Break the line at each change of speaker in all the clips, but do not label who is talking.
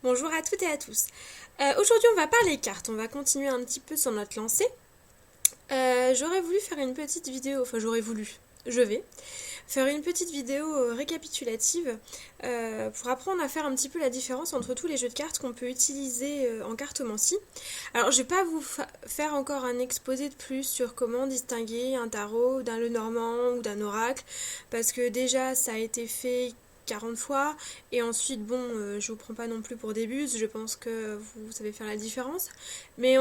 Bonjour à toutes et à tous. Aujourd'hui on va parler cartes, on va continuer un petit peu sur notre lancée. J'aurais voulu faire une petite vidéo, je vais faire une petite vidéo récapitulative pour apprendre à faire un petit peu la différence entre tous les jeux de cartes qu'on peut utiliser en cartomancie. Alors je vais pas vous faire encore un exposé de plus sur comment distinguer un tarot d'un Lenormand ou d'un oracle, parce que déjà ça a été fait 40 fois, et ensuite je vous prends pas non plus pour des buses, je pense que vous savez faire la différence, mais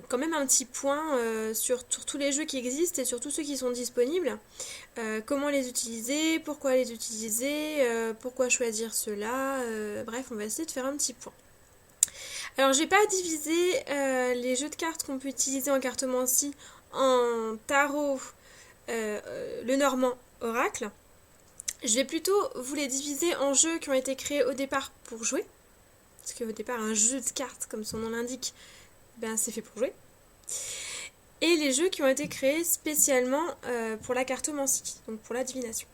quand même un petit point sur tous les jeux qui existent et sur tous ceux qui sont disponibles. Comment les utiliser, pourquoi les utiliser, pourquoi choisir ceux-là, bref, on va essayer de faire un petit point. Alors j'ai pas divisé les jeux de cartes qu'on peut utiliser en cartomancie en tarot, Lenormand, oracle. Je vais plutôt vous les diviser en jeux qui ont été créés au départ pour jouer. Parce qu'au départ, un jeu de cartes, comme son nom l'indique, c'est fait pour jouer. Et les jeux qui ont été créés spécialement pour la cartomancie, donc pour la divination.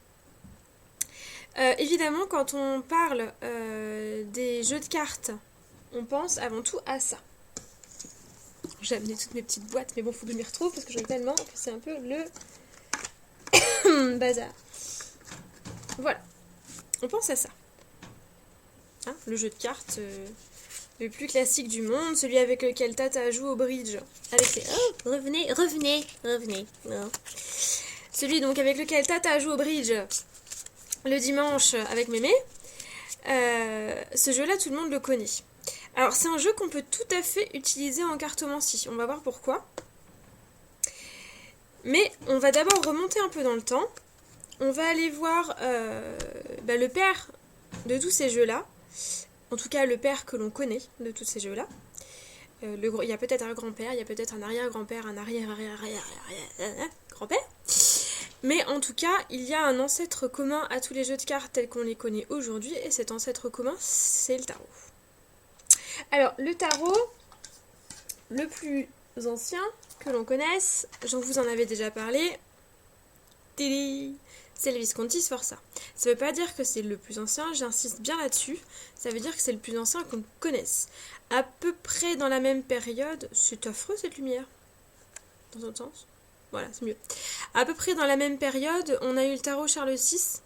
Évidemment, quand on parle des jeux de cartes, on pense avant tout à ça. J'ai amené toutes mes petites boîtes, mais bon, faut que je m'y retrouve parce que j'en ai tellement que c'est un peu le bazar. Voilà, on pense à ça. Hein, le jeu de cartes le plus classique du monde, celui avec lequel Tata joue au bridge. Avec les oh, revenez. Non. Celui donc avec lequel Tata joue au bridge le dimanche avec Mémé. Ce jeu-là, tout le monde le connaît. Alors, c'est un jeu qu'on peut tout à fait utiliser en cartomancie. On va voir pourquoi. Mais on va d'abord remonter un peu dans le temps. On va aller voir le père de tous ces jeux-là. En tout cas, le père que l'on connaît de tous ces jeux-là. Il y a peut-être un grand-père, il y a peut-être un arrière-grand-père, un arrière-grand-père. Mais en tout cas, il y a un ancêtre commun à tous les jeux de cartes tels qu'on les connaît aujourd'hui. Et cet ancêtre commun, c'est le tarot. Alors, le tarot, le plus ancien que l'on connaisse, je vous en avais déjà parlé, c'est le Visconti Sforza. Ça ne veut pas dire que c'est le plus ancien, j'insiste bien là-dessus, ça veut dire que c'est le plus ancien qu'on connaisse. À peu près dans la même période, c'est affreux cette lumière, dans un sens, voilà, c'est mieux. À peu près dans la même période, on a eu le tarot Charles VI,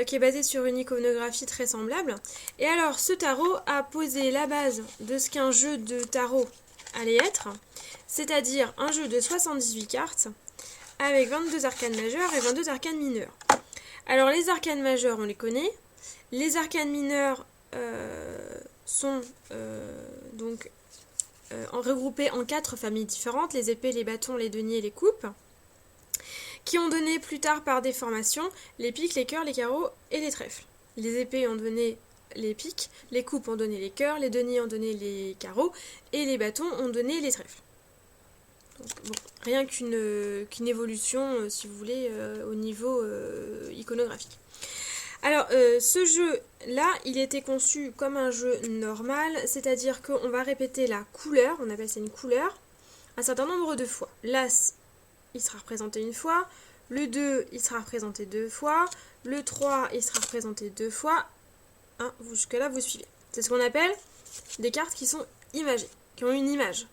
qui est basé sur une iconographie très semblable. Et alors, ce tarot a posé la base de ce qu'un jeu de tarot allait être, c'est-à-dire un jeu de 78 cartes, avec 22 arcanes majeures et 22 arcanes mineures. Alors, les arcanes majeures, on les connaît. Les arcanes mineures sont regroupées en 4 familles différentes, les épées, les bâtons, les deniers et les coupes, qui ont donné plus tard par déformation les piques, les cœurs, les carreaux et les trèfles. Les épées ont donné les piques, les coupes ont donné les cœurs, les deniers ont donné les carreaux et les bâtons ont donné les trèfles. Donc, rien qu'une évolution, si vous voulez, au niveau iconographique. Alors, ce jeu-là, il était conçu comme un jeu normal, c'est-à-dire qu'on va répéter la couleur, on appelle ça une couleur, un certain nombre de fois. L'As, il sera représenté une fois, le 2, il sera représenté 2 fois, le 3, il sera représenté 2 fois. Hein, jusque-là, vous suivez. C'est ce qu'on appelle des cartes qui sont imagées, qui ont une image,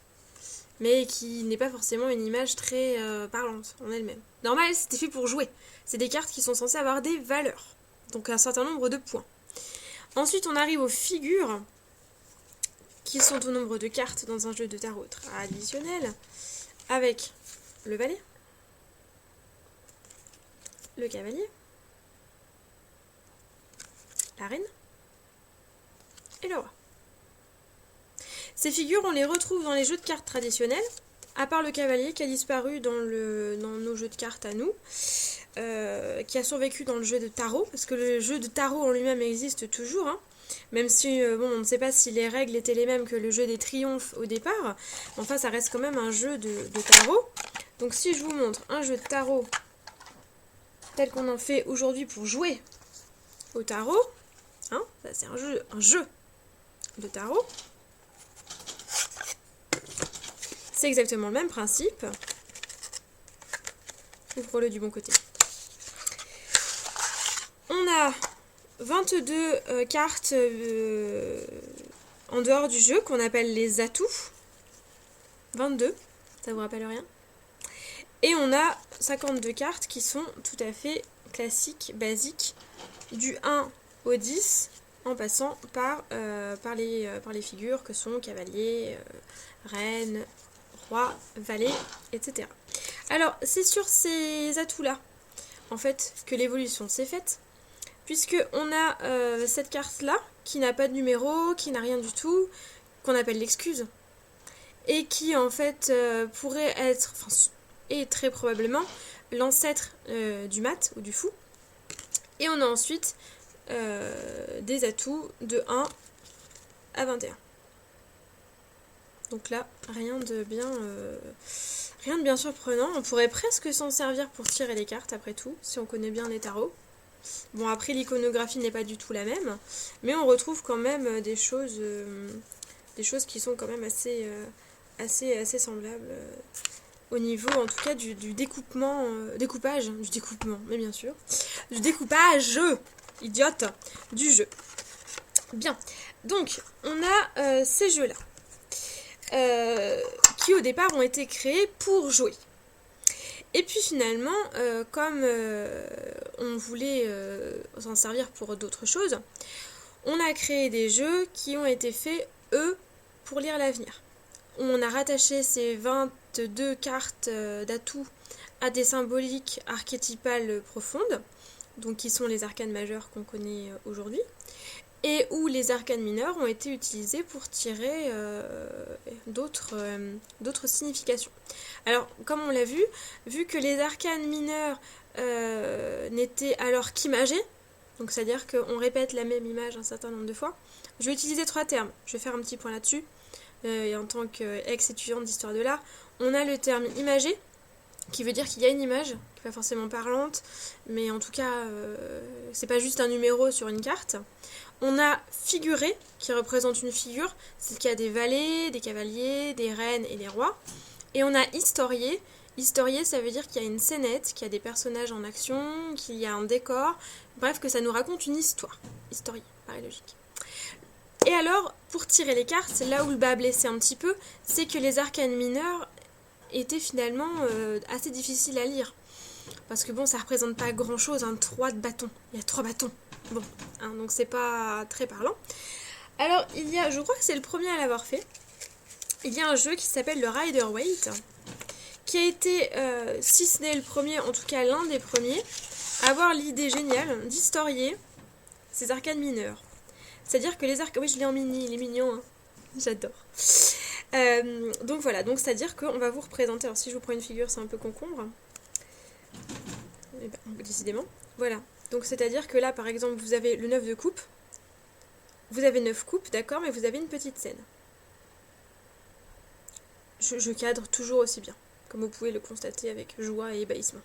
mais qui n'est pas forcément une image très parlante en elle-même. Normal, c'était fait pour jouer. C'est des cartes qui sont censées avoir des valeurs, donc un certain nombre de points. Ensuite, on arrive aux figures, qui sont au nombre de cartes dans un jeu de tarot traditionnel, avec le valet, le cavalier, la reine et le roi. Ces figures, on les retrouve dans les jeux de cartes traditionnels, à part le cavalier qui a disparu dans nos jeux de cartes à nous, qui a survécu dans le jeu de tarot, parce que le jeu de tarot en lui-même existe toujours, hein, même si on ne sait pas si les règles étaient les mêmes que le jeu des triomphes au départ, enfin ça reste quand même un jeu de tarot. Donc si je vous montre un jeu de tarot tel qu'on en fait aujourd'hui pour jouer au tarot, hein, ça c'est un jeu de tarot. C'est exactement le même principe. Ouvre-le du bon côté. On a 22 cartes en dehors du jeu qu'on appelle les atouts. 22, ça vous rappelle rien? Et on a 52 cartes qui sont tout à fait classiques, basiques, du 1 au 10, en passant par les figures que sont cavalier, reine, roi, valet, etc. Alors, c'est sur ces atouts-là, en fait, que l'évolution s'est faite, puisque on a cette carte-là, qui n'a pas de numéro, qui n'a rien du tout, qu'on appelle l'excuse, et qui, en fait, pourrait être, et très probablement, l'ancêtre du mat, ou du fou. Et on a ensuite des atouts de 1 à 21. Donc là, rien de bien surprenant. On pourrait presque s'en servir pour tirer les cartes, après tout, si on connaît bien les tarots. Bon, après, l'iconographie n'est pas du tout la même, mais on retrouve quand même des choses qui sont quand même assez semblables au niveau, en tout cas, du découpage, mais bien sûr, du découpage, idiote, du jeu. Bien, donc, on a ces jeux-là. Qui au départ ont été créés pour jouer. Et puis finalement, comme on voulait s'en servir pour d'autres choses, on a créé des jeux qui ont été faits, eux, pour lire l'avenir. On a rattaché ces 22 cartes d'atouts à des symboliques archétypales profondes, donc qui sont les arcanes majeures qu'on connaît aujourd'hui, et où les arcanes mineures ont été utilisés pour tirer d'autres significations. Alors, comme on l'a vu que les arcanes mineures n'étaient alors qu'imagées, donc c'est-à-dire qu'on répète la même image un certain nombre de fois, je vais utiliser 3 termes, je vais faire un petit point là-dessus, et en tant qu'ex-étudiante d'histoire de l'art, on a le terme imagé, qui veut dire qu'il y a une image, qui n'est pas forcément parlante, mais en tout cas, c'est pas juste un numéro sur une carte. On a figuré, qui représente une figure, c'est le cas des valets, des cavaliers, des reines et des rois. Et on a historié. Historié, ça veut dire qu'il y a une scénette, qu'il y a des personnages en action, qu'il y a un décor, bref, que ça nous raconte une histoire. Historié, pareil logique. Et alors, pour tirer les cartes, là où le bas a blessé un petit peu, c'est que les arcanes mineurs étaient finalement assez difficiles à lire. Parce que bon, ça représente pas grand chose, 3 de bâtons. Il y a 3 bâtons. Bon, donc c'est pas très parlant. Alors, je crois que c'est le premier à l'avoir fait. Il y a un jeu qui s'appelle le Rider-Waite, qui a été, si ce n'est le premier, en tout cas l'un des premiers, à avoir l'idée géniale d'historier ces arcanes mineurs. C'est-à-dire que les arcanes... Oui, je l'ai en mini, il est mignon, hein. J'adore. Donc voilà, donc c'est-à-dire qu'on va vous représenter... Alors si je vous prends une figure, c'est un peu concombre. Eh ben, décidément. Voilà. Donc c'est-à-dire que là, par exemple, vous avez le 9 de coupe. Vous avez 9 coupes, d'accord, mais vous avez une petite scène. Je cadre toujours aussi bien, comme vous pouvez le constater avec joie et ébahissement.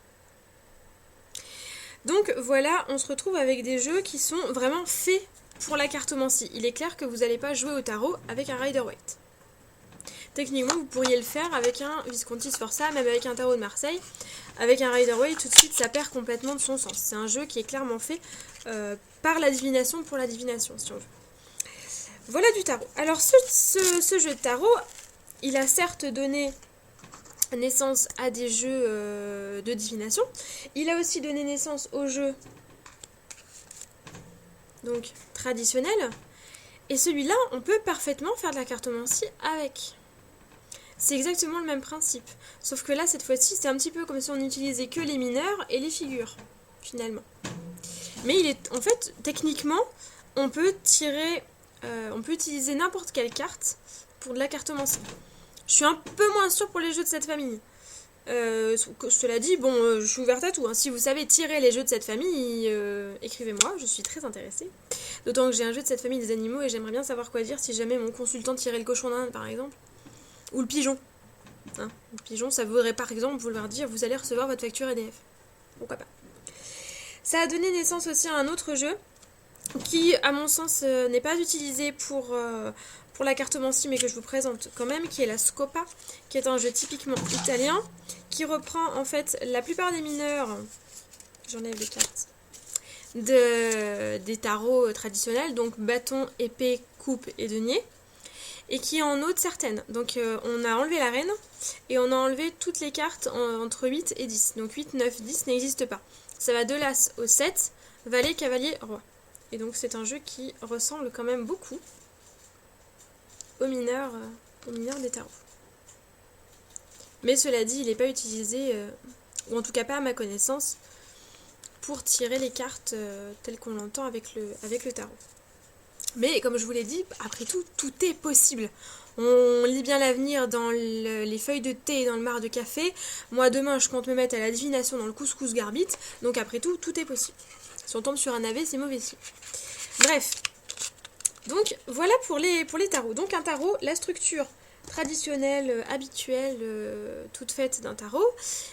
Donc voilà, on se retrouve avec des jeux qui sont vraiment faits pour la cartomancie. Il est clair que vous n'allez pas jouer au tarot avec un Rider-Waite. Techniquement, vous pourriez le faire avec un Visconti Sforza, même avec un tarot de Marseille. Avec un Rider-Waite, tout de suite, ça perd complètement de son sens. C'est un jeu qui est clairement fait par la divination pour la divination, si on veut. Voilà du tarot. Alors, ce jeu de tarot, il a certes donné naissance à des jeux de divination. Il a aussi donné naissance aux jeux donc traditionnels. Et celui-là, on peut parfaitement faire de la cartomancie avec. C'est exactement le même principe. Sauf que là, cette fois-ci, c'est un petit peu comme si on n'utilisait que les mineurs et les figures, finalement. Mais en fait, techniquement, on peut utiliser n'importe quelle carte pour de la cartomancie. Je suis un peu moins sûre pour les jeux de cette famille. Cela dit, bon, je suis ouverte à tout. Hein. Si vous savez tirer les jeux de cette famille, écrivez-moi, je suis très intéressée. D'autant que j'ai un jeu de cette famille des animaux et j'aimerais bien savoir quoi dire si jamais mon consultant tirait le cochon d'Inde, par exemple. Ou le pigeon. Hein, le pigeon, ça voudrait par exemple vouloir dire vous allez recevoir votre facture EDF. Pourquoi pas. Ça a donné naissance aussi à un autre jeu qui, à mon sens, n'est pas utilisé pour la cartomancie, mais que je vous présente quand même, qui est la Scopa, qui est un jeu typiquement italien, qui reprend en fait la plupart des mineurs, j'enlève les cartes, des tarots traditionnels, donc bâton, épée, coupe et denier, et qui en ôte certaines. Donc on a enlevé la reine, et on a enlevé toutes les cartes entre 8 et 10. Donc 8, 9, 10 n'existe pas. Ça va de l'As au 7, valet, cavalier, roi. Et donc c'est un jeu qui ressemble quand même beaucoup aux mineurs des tarots. Mais cela dit, il n'est pas utilisé, ou en tout cas pas à ma connaissance, pour tirer les cartes telles qu'on l'entend avec le tarot. Mais comme je vous l'ai dit, après tout, tout est possible. On lit bien l'avenir dans les feuilles de thé et dans le marc de café. Moi, demain, je compte me mettre à la divination dans le couscous garbit. Donc après tout, tout est possible. Si on tombe sur un navet, c'est mauvais signe. Bref. Donc, voilà pour les tarots. Donc un tarot, la structure traditionnelle, habituelle, toute faite d'un tarot,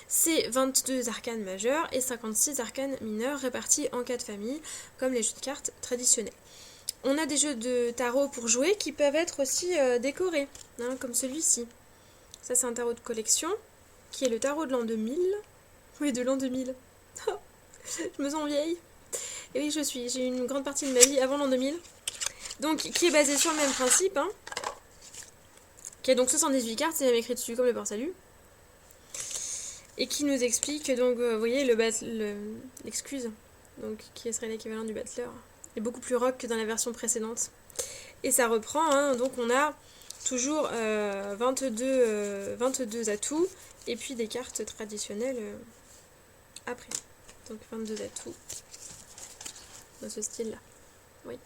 c'est 22 arcanes majeures et 56 arcanes mineurs répartis en 4 familles, comme les jeux de cartes traditionnels. On a des jeux de tarot pour jouer qui peuvent être aussi décorés, hein, comme celui-ci. Ça, c'est un tarot de collection, qui est le tarot de l'an 2000. Oui, de l'an 2000. Je me sens vieille. Et oui, j'ai eu une grande partie de ma vie avant l'an 2000. Donc, qui est basé sur le même principe, hein. Qui a donc 78 cartes, c'est même écrit dessus comme le port-salut. Et qui nous explique, donc, vous voyez, l'excuse, donc, qui serait l'équivalent du battleur, est beaucoup plus rock que dans la version précédente. Et ça reprend, hein, donc on a toujours 22 atouts, et puis des cartes traditionnelles après. Donc 22 atouts, dans ce style-là. Oui.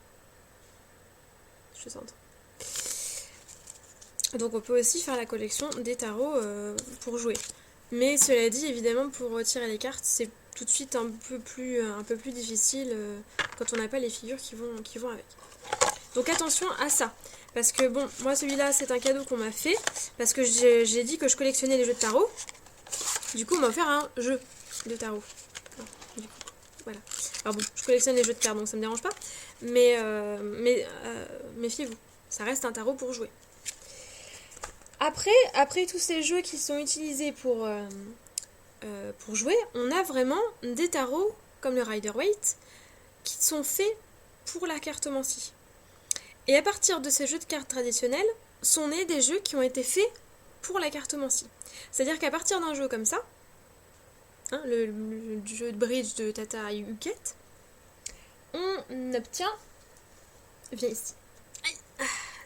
Je sens. Donc on peut aussi faire la collection des tarots pour jouer. Mais cela dit, évidemment, pour retirer les cartes, c'est tout de suite un peu plus difficile quand on n'a pas les figures qui vont avec. Donc attention à ça. Parce que bon, moi celui-là, c'est un cadeau qu'on m'a fait. Parce que j'ai dit que je collectionnais les jeux de tarot. Du coup, on m'a offert un jeu de tarot. Voilà. Alors bon, je collectionne les jeux de cartes, donc ça me dérange pas. Mais méfiez-vous. Ça reste un tarot pour jouer. Après tous ces jeux qui sont utilisés pour jouer, on a vraiment des tarots, comme le Rider-Waite, qui sont faits pour la cartomancie. Et à partir de ces jeux de cartes traditionnels, sont nés des jeux qui ont été faits pour la cartomancie. C'est-à-dire qu'à partir d'un jeu comme ça, hein, le jeu de bridge de Tata Huquette, on obtient... Viens ici.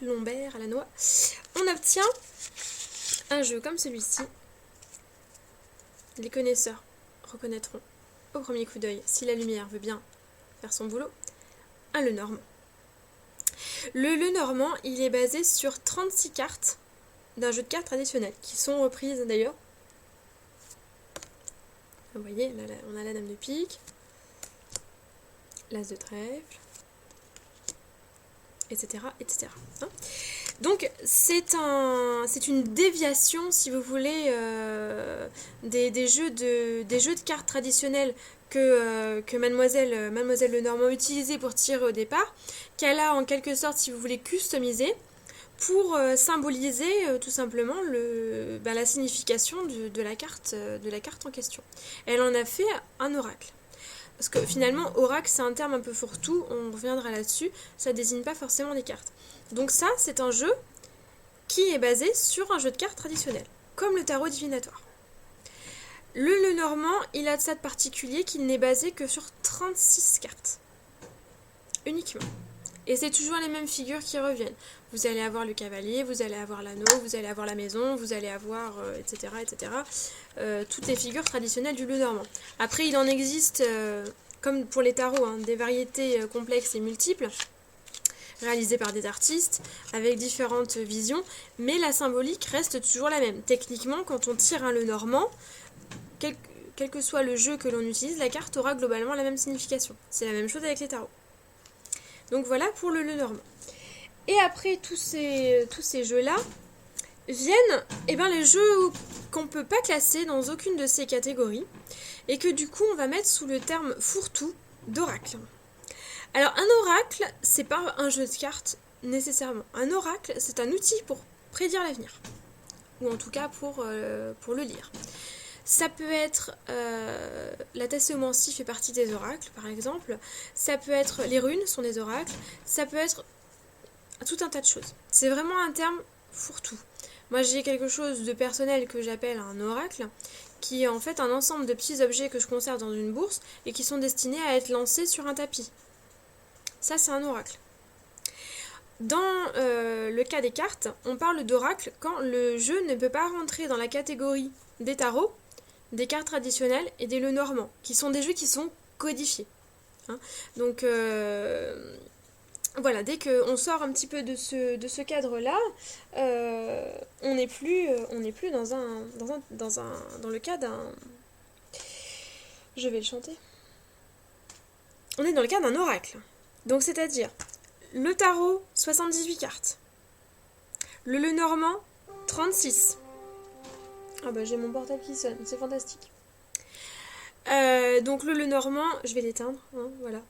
Lombaire à la noix. On obtient un jeu comme celui-ci. Les connaisseurs reconnaîtront au premier coup d'œil, si la lumière veut bien faire son boulot, un Lenormand. Le Lenormand, il est basé sur 36 cartes d'un jeu de cartes traditionnel, qui sont reprises d'ailleurs. Vous voyez, là, on a la dame de pique, l'as de trèfle, etc. etc. Hein, donc c'est une déviation, si vous voulez, des jeux de cartes traditionnels que Mademoiselle Lenormand utilisait pour tirer au départ, qu'elle a en quelque sorte, si vous voulez, customisé pour symboliser tout simplement la signification de la carte en question. Elle en a fait un oracle. Parce que finalement, oracle, c'est un terme un peu fourre-tout, on reviendra là-dessus, ça désigne pas forcément des cartes. Donc ça, c'est un jeu qui est basé sur un jeu de cartes traditionnel, comme le tarot divinatoire. Le Lenormand, il a de ça de particulier qu'il n'est basé que sur 36 cartes. Uniquement. Et c'est toujours les mêmes figures qui reviennent. Vous allez avoir le cavalier, vous allez avoir l'anneau, vous allez avoir la maison, vous allez avoir, etc., etc. Toutes les figures traditionnelles du Lenormand. Après, il en existe, comme pour les tarots, hein, des variétés complexes et multiples, réalisées par des artistes, avec différentes visions, mais la symbolique reste toujours la même. Techniquement, quand on tire un Lenormand, quel que soit le jeu que l'on utilise, la carte aura globalement la même signification. C'est la même chose avec les tarots. Donc voilà pour le Lenormand. Et après tous ces jeux-là, viennent les jeux qu'on ne peut pas classer dans aucune de ces catégories, et que du coup on va mettre sous le terme fourre-tout d'oracle. Alors un oracle, c'est pas un jeu de cartes nécessairement. Un oracle, c'est un outil pour prédire l'avenir, ou en tout cas pour le lire. Ça peut être la tasséomancie fait partie des oracles, par exemple. Ça peut être les runes sont des oracles. Ça peut être tout un tas de choses. C'est vraiment un terme fourre-tout. Moi, j'ai quelque chose de personnel que j'appelle un oracle, qui est en fait un ensemble de petits objets que je conserve dans une bourse et qui sont destinés à être lancés sur un tapis. Ça, c'est un oracle. Dans le cas des cartes, on parle d'oracle quand le jeu ne peut pas rentrer dans la catégorie des tarots, des cartes traditionnelles et des Lenormand, qui sont des jeux qui sont codifiés. Hein. Donc voilà, dès qu'on sort un petit peu de ce cadre-là, on n'est plus dans le cas d'un... Je vais le chanter. On est dans le cas d'un oracle. Donc c'est-à-dire le tarot, 78 cartes. Le Lenormand, 36. Ah bah j'ai mon portable qui sonne, c'est fantastique. Donc le Lenormand, je vais l'éteindre, hein, voilà.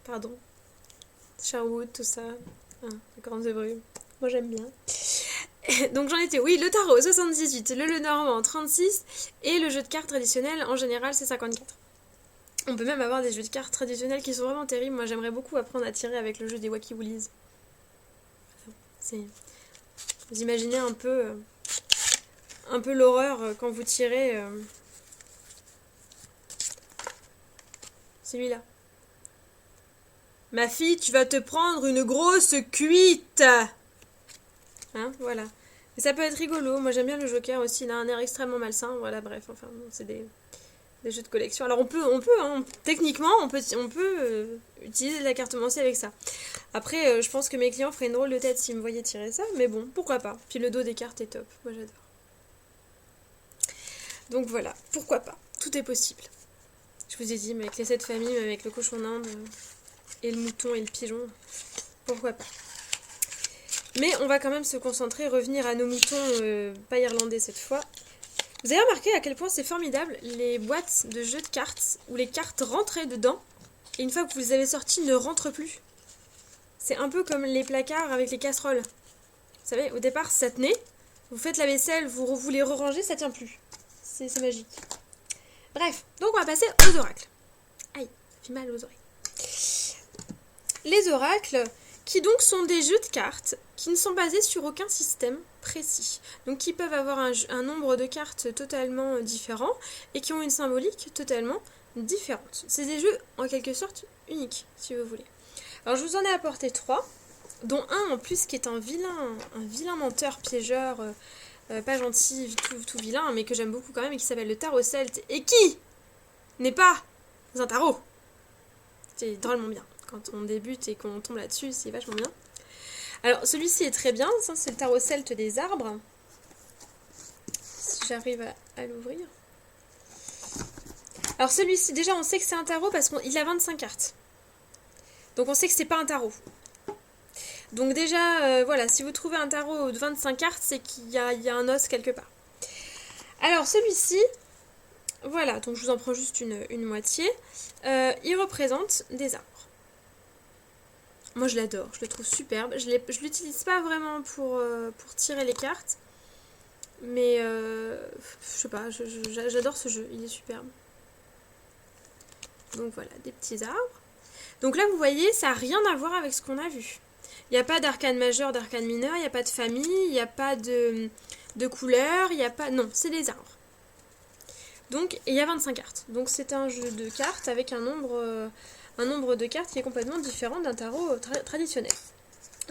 Pardon. Sherwood, tout ça. Hein, les grandes brumes. Moi j'aime bien. Donc j'en étais, oui, le tarot, 78, le Lenormand, 36, et le jeu de cartes traditionnel, en général, c'est 54. On peut même avoir des jeux de cartes traditionnels qui sont vraiment terribles. Moi j'aimerais beaucoup apprendre à tirer avec le jeu des Wacky Woolies. Vous imaginez un peu l'horreur quand vous tirez celui-là. Ma fille, tu vas te prendre une grosse cuite. Hein, voilà. Mais ça peut être rigolo. Moi j'aime bien le Joker aussi. Il a un air extrêmement malsain. Voilà, bref. Enfin, bon, c'est des jeux de collection. Alors techniquement, on peut utiliser de la cartomancie avec ça. Après, je pense que mes clients feraient une drôle de tête s'ils me voyaient tirer ça. Mais bon, pourquoi pas. Puis le dos des cartes est top. Moi j'adore. Donc voilà, pourquoi pas. Tout est possible. Je vous ai dit, mais avec les 7 familles, avec le cochon d'Inde et le mouton et le pigeon, pourquoi pas. Mais on va quand même se concentrer, revenir à nos moutons, pas irlandais cette fois. Vous avez remarqué à quel point c'est formidable les boîtes de jeux de cartes où les cartes rentraient dedans et une fois que vous les avez sorties, ne rentrent plus. C'est un peu comme les placards avec les casseroles. Vous savez, au départ ça tenait, vous faites la vaisselle, vous les re-rangez, ça tient plus. C'est magique. Bref, donc on va passer aux oracles. Aïe, ça fait mal aux oreilles. Les oracles, qui donc sont des jeux de cartes qui ne sont basés sur aucun système précis. Donc qui peuvent avoir un nombre de cartes totalement différent et qui ont une symbolique totalement différente. C'est des jeux en quelque sorte uniques, si vous voulez. Alors je vous en ai apporté 3, dont un en plus qui est un vilain menteur, piégeur, pas gentil, tout vilain, mais que j'aime beaucoup quand même, et qui s'appelle le tarot celte, et qui n'est pas un tarot. C'est drôlement bien. Quand on débute et qu'on tombe là-dessus, c'est vachement bien. Alors, celui-ci est très bien, ça c'est le tarot celte des arbres. Si j'arrive à l'ouvrir. Alors celui-ci, déjà on sait que c'est un tarot parce qu'il a 25 cartes. Donc on sait que c'est pas un tarot. Donc déjà, voilà, si vous trouvez un tarot de 25 cartes, c'est qu'il y a un os quelque part. Alors celui-ci, voilà, donc je vous en prends juste une moitié. Il représente des arbres. Moi je l'adore, je le trouve superbe. Je l'utilise pas vraiment pour tirer les cartes. Mais je sais pas, j'adore ce jeu, il est superbe. Donc voilà, des petits arbres. Donc là vous voyez, ça n'a rien à voir avec ce qu'on a vu. Il n'y a pas d'arcane majeur, d'arcane mineur, il n'y a pas de famille, il n'y a pas de couleur, il n'y a pas... Non, c'est des arbres. Donc, il y a 25 cartes. Donc c'est un jeu de cartes avec un nombre de cartes qui est complètement différent d'un tarot traditionnel.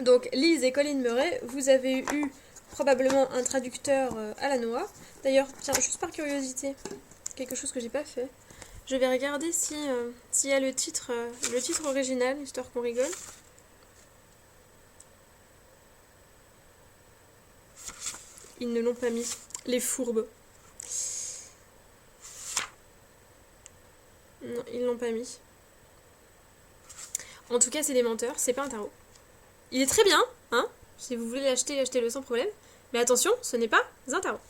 Donc Lise et Colin Murray, vous avez eu probablement un traducteur à la noix. D'ailleurs, tiens, juste par curiosité, quelque chose que j'ai pas fait. Je vais regarder s'il y a le titre original, histoire qu'on rigole. Ils ne l'ont pas mis. Les fourbes. Non, ils l'ont pas mis. En tout cas, c'est des menteurs, c'est pas un tarot. Il est très bien, hein. Si vous voulez l'acheter, achetez-le sans problème. Mais attention, ce n'est pas un tarot.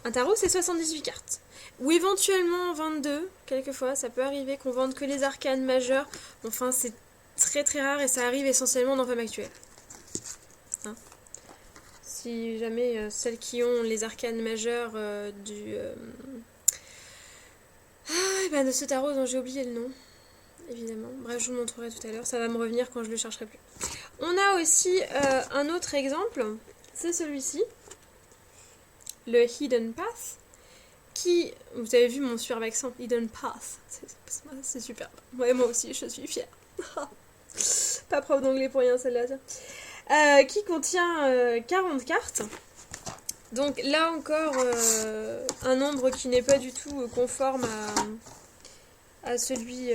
Un tarot, c'est 78 cartes. Ou éventuellement 22, quelquefois, ça peut arriver qu'on vende que les arcanes majeures. Enfin, c'est très très rare et ça arrive essentiellement dans Femme Actuelle. Hein, Si jamais celles qui ont les arcanes majeures de ce tarot dont j'ai oublié le nom, évidemment. Bref, je vous le montrerai tout à l'heure, ça va me revenir quand je le chercherai plus. On a aussi un autre exemple, c'est celui-ci, le Hidden Path, qui, vous avez vu mon superbe accent, Hidden Path, c'est super. Ouais, moi aussi, je suis fière. Pas prof d'anglais pour rien celle-là, tiens. Qui contient 40 cartes. Donc là encore, un nombre qui n'est pas du tout conforme à celui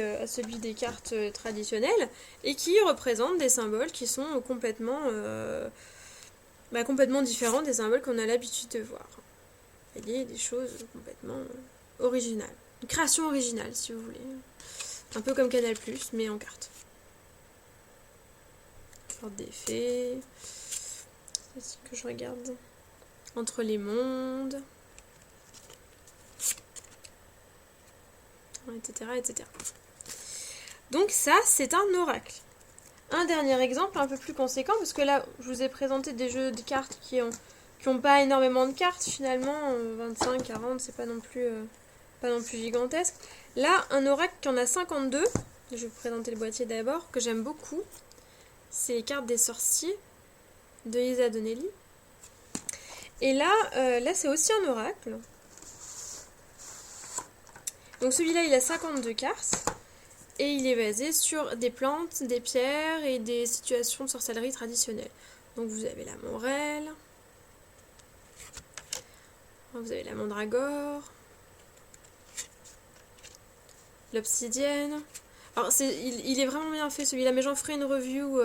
des cartes traditionnelles et qui représente des symboles qui sont complètement différents des symboles qu'on a l'habitude de voir. Vous voyez, des choses complètement originales. Une création originale, si vous voulez. Un peu comme Canal+, mais en cartes. Sorte d'effet. Est-ce que je regarde ? Entre les mondes. Etc., etc. Donc ça, c'est un oracle. Un dernier exemple un peu plus conséquent, parce que là, je vous ai présenté des jeux de cartes qui ont pas énormément de cartes, finalement, 25, 40, c'est pas non plus gigantesque. Là, un oracle qui en a 52, je vais vous présenter le boîtier d'abord, que j'aime beaucoup. C'est les cartes des sorciers de Isa Donnelly. Et là c'est aussi un oracle. Donc celui-là, il a 52 cartes. Et il est basé sur des plantes, des pierres et des situations de sorcellerie traditionnelles. Donc vous avez la morelle. Vous avez la mandragore. L'obsidienne. Alors il est vraiment bien fait celui-là, mais j'en ferai une review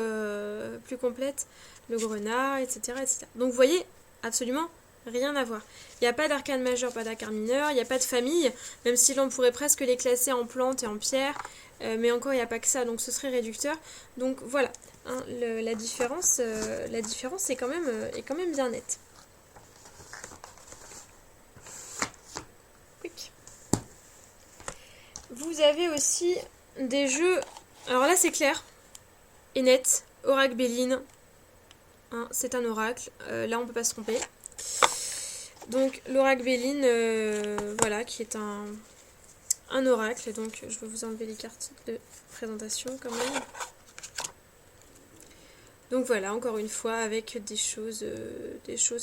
plus complète. Le grenat, etc., etc. Donc vous voyez, absolument rien à voir. Il n'y a pas d'arcane majeur, pas d'arcane mineur, il n'y a pas de famille, même si l'on pourrait presque les classer en plantes et en pierres, mais encore il n'y a pas que ça, donc ce serait réducteur. Donc voilà, hein, la différence est quand même bien nette. Oui. Vous avez aussi des jeux, alors là c'est clair et net, Oracle Béline, hein, c'est un oracle, là on peut pas se tromper. Donc l'oracle Béline, voilà, qui est un oracle, donc je vais vous enlever les cartes de présentation quand même. Donc voilà, encore une fois, avec des choses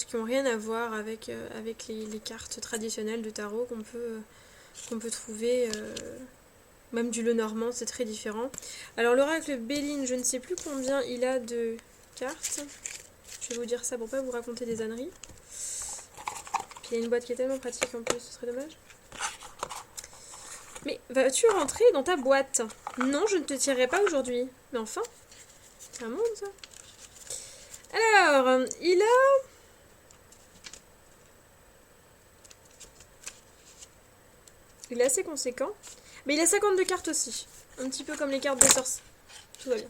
qui n'ont rien à voir avec les cartes traditionnelles de tarot qu'on peut trouver, même du Lenormand, c'est très différent. Alors l'oracle Béline, je ne sais plus combien il a de cartes. Je vais vous dire ça pour pas vous raconter des âneries. Puis il y a une boîte qui est tellement pratique en plus, ce serait dommage. Mais vas-tu rentrer dans ta boîte? Non, je ne te tirerai pas aujourd'hui. Mais enfin, c'est un monde ça. Alors, il est assez conséquent. Mais il a 52 cartes aussi. Un petit peu comme les cartes des sorciers. Tout va bien.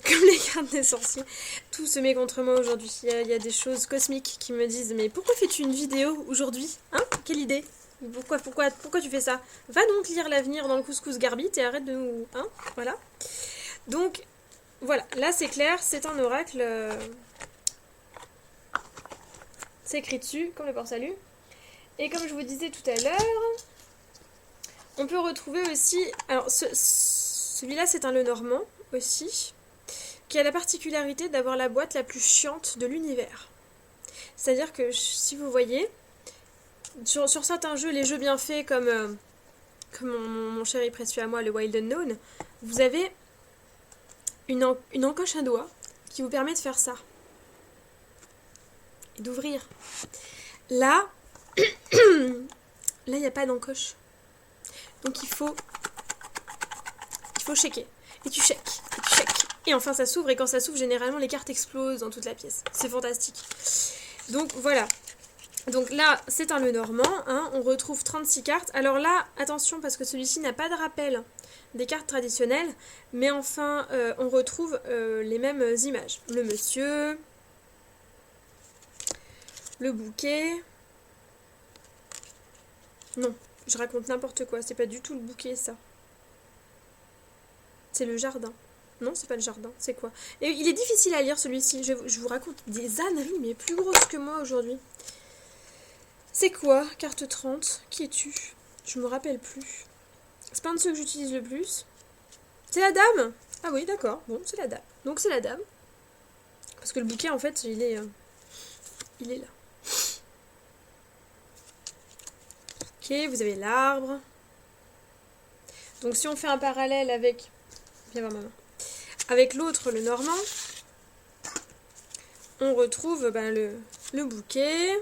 Comme les cartes des sorciers. Tout se met contre moi aujourd'hui. Il y a des choses cosmiques qui me disent: mais pourquoi fais-tu une vidéo aujourd'hui? Hein? Quelle idée? Pourquoi tu fais ça? Va donc lire l'avenir dans le couscous Garbit et arrête de nous... Hein? Voilà. Donc, voilà. Là, c'est clair. C'est un oracle. C'est écrit dessus, comme le port-salut. Et comme je vous disais tout à l'heure, on peut retrouver aussi... Alors, celui-là, c'est un Lenormand aussi, qui a la particularité d'avoir la boîte la plus chiante de l'univers. C'est-à-dire que, si vous voyez, sur certains jeux, les jeux bien faits comme mon chéri précieux à moi, le Wild Unknown, vous avez une encoche à doigt qui vous permet de faire ça. Et d'ouvrir. Là, il n'y a pas d'encoche. Donc il faut shaker. Et tu shakes. Et tu shakes. Et enfin ça s'ouvre. Et quand ça s'ouvre, généralement les cartes explosent dans toute la pièce. C'est fantastique. Donc voilà. Donc là, c'est un Lenormand. Hein, on retrouve 36 cartes. Alors là, attention parce que celui-ci n'a pas de rappel des cartes traditionnelles. Mais enfin, on retrouve les mêmes images. Le monsieur. Le bouquet. Non, je raconte n'importe quoi. C'est pas du tout le bouquet, ça. C'est le jardin. Non, c'est pas le jardin, c'est quoi? Et il est difficile à lire celui-ci, je vous raconte des âneries, mais plus grosses que moi aujourd'hui. C'est quoi? Carte 30. Qui es-tu? Je me rappelle plus. C'est pas un de ceux que j'utilise le plus. C'est la dame? Ah oui, d'accord. Bon, c'est la dame. Donc c'est la dame. Parce que le bouquet, en fait, il est là. Ok, vous avez l'arbre. Donc si on fait un parallèle avec... Viens voir maman. Avec l'autre, le normand, on retrouve le bouquet.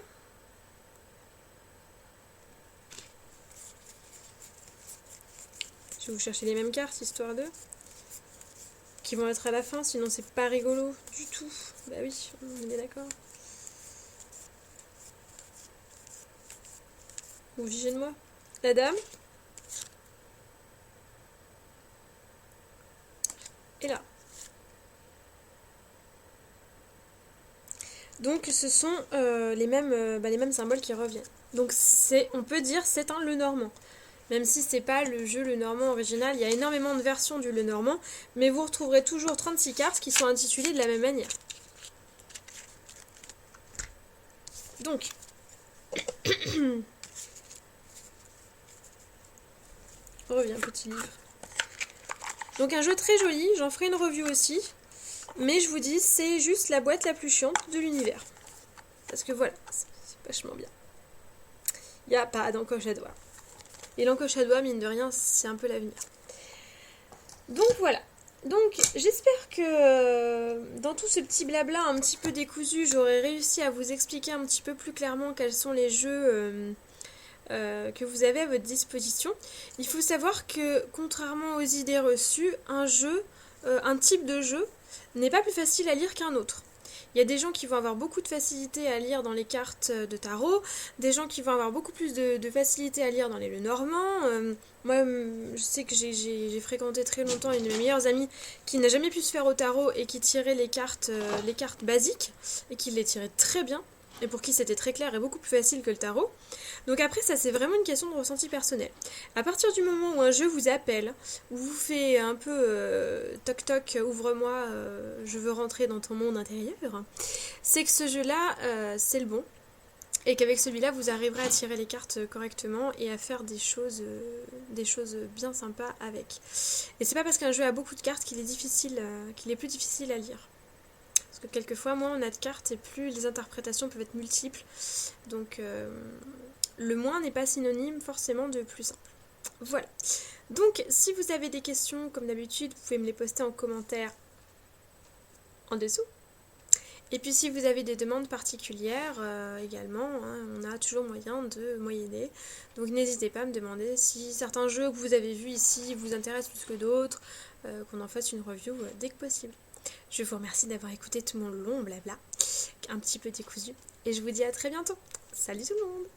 Je vais vous chercher les mêmes cartes, histoire de... Qui vont être à la fin, sinon c'est pas rigolo du tout. Bah oui, on est d'accord. Vous jugez de moi. La dame. Et là. Donc ce sont les mêmes symboles qui reviennent. Donc on peut dire c'est un Lenormand. Même si c'est pas le jeu Lenormand original, il y a énormément de versions du Lenormand, mais vous retrouverez toujours 36 cartes qui sont intitulées de la même manière. Donc, reviens petit livre. Donc un jeu très joli, j'en ferai une review aussi, mais je vous dis, c'est juste la boîte la plus chiante de l'univers. Parce que voilà, c'est vachement bien. Il n'y a pas d'encoche à doigts. Et l'encoche à doigts, mine de rien, c'est un peu l'avenir. Donc voilà. Donc j'espère que dans tout ce petit blabla un petit peu décousu, j'aurai réussi à vous expliquer un petit peu plus clairement quels sont les jeux que vous avez à votre disposition. Il faut savoir que contrairement aux idées reçues, un type de jeu n'est pas plus facile à lire qu'un autre. Il y a des gens qui vont avoir beaucoup de facilité à lire dans les cartes de tarot, des gens qui vont avoir beaucoup plus de facilité à lire dans les Lenormand. Moi, je sais que j'ai fréquenté très longtemps une de mes meilleures amies qui n'a jamais pu se faire au tarot et qui tirait les cartes basiques et qui les tirait très bien et pour qui c'était très clair et beaucoup plus facile que le tarot. Donc après, ça c'est vraiment une question de ressenti personnel. À partir du moment où un jeu vous appelle, où vous fait un peu toc toc, ouvre-moi, je veux rentrer dans ton monde intérieur, c'est que ce jeu-là, c'est le bon. Et qu'avec celui-là, vous arriverez à tirer les cartes correctement et à faire des choses bien sympas avec. Et c'est pas parce qu'un jeu a beaucoup de cartes qu'il est plus difficile à lire. Parce que quelquefois, moins on a de cartes et plus les interprétations peuvent être multiples. Donc le moins n'est pas synonyme forcément de plus simple. Voilà. Donc si vous avez des questions, comme d'habitude, vous pouvez me les poster en commentaire en dessous. Et puis si vous avez des demandes particulières également, hein, on a toujours moyen de moyenner. Donc n'hésitez pas à me demander si certains jeux que vous avez vus ici vous intéressent plus que d'autres, qu'on en fasse une review dès que possible. Je vous remercie d'avoir écouté tout mon long blabla, un petit peu décousu. Et je vous dis à très bientôt. Salut tout le monde!